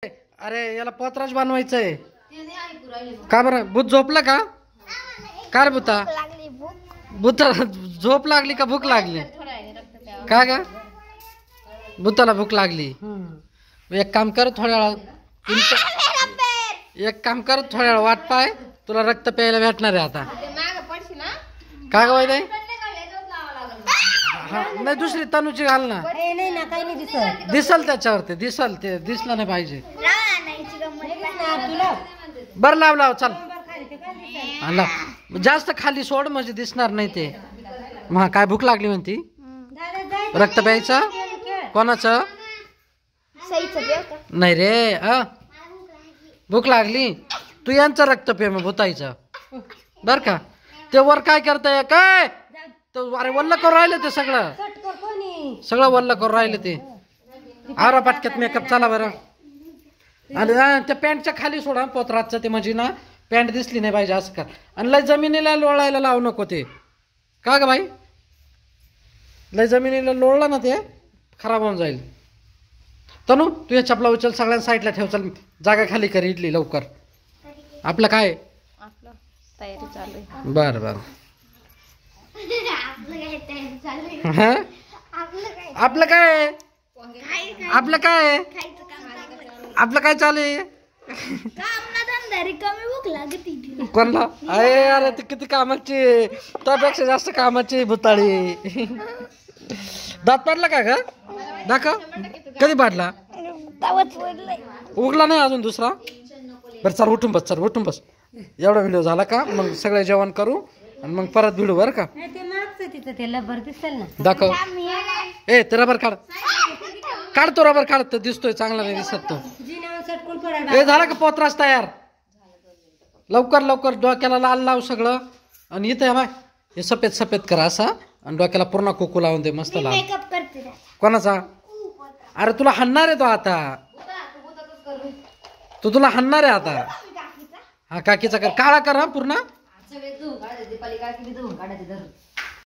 अरे याला पोतराज बनवायचंय का बरं? भूत झोपलं का? का रे भूता? भूता झोप लागली का भूक लागली? का ग भूताला भूक लागली? एक काम कर थोड्या वेळा वाट पाय, तुला रक्त प्यायला भेटणार आहे आता. का ग वैदे? हा नाही दुसरी तनुची घाल ना. दिसल त्याच्यावरती, दिसल ते दिसलं नाही पाहिजे. बर लाव चल. जास्त खाली सोड म्हणजे दिसणार नाही ते. मग काय भूक लागली म्हणती? रक्त प्यायचं? कोणाचं? नाही रे भूक लागली तू यांचं रक्त पे मग भूतायचं बर का. ते वर काय करताय काय? अरे वल्ल करून राहिलं ते सगळं वल्ल करून राहिलं ते. आरा पटक्यात मेकअप चला बरं. आणि त्या पॅन्टच्या खाली सोडा पोतराजचं ते म्हणजे ना पॅन्ट दिसली नाही पाहिजे असं कर. आणि लय जमिनीला लोळायला लावू नको ते. का ग बाई? लय जमिनीला लोळलं ना ते खराब होऊन जाईल. तनु तू या चपला उचल, सगळ्यांना साईडला ठेव. चल जागा खाली कर इडली लवकर. आपलं काय तयारी चालू आहे? बर हा आपलं काय चालू आहे? कोणला? अरे ते किती कामाची, त्यापेक्षा जास्त कामाची भुताळी. दात पाडला का ग? दाखव कधी पाडला? उगला नाही अजून दुसरा? बरं चल उठून बस. एवढा व्हिडिओ झाला का मग सगळे जेवण करू आणि मग परत भिडू बरं का. दाखव. ते रबर काढ तो रबर काढ. तर दिसतोय चांगला नाही दिसत तो. हे झाला का पोतराज तयार? लवकर डोक्याला लाल लाव सगळं. आणि इथं बाय हे सफेद कर असा आणि डोक्याला पूर्ण कुकू लावून दे मस्त लाल. कोणाचा? अरे तुला हाणणार आहे तो आता. तुला हाणणार आहे आता. हा काकीचा कर, काळा कर हा पूर्ण.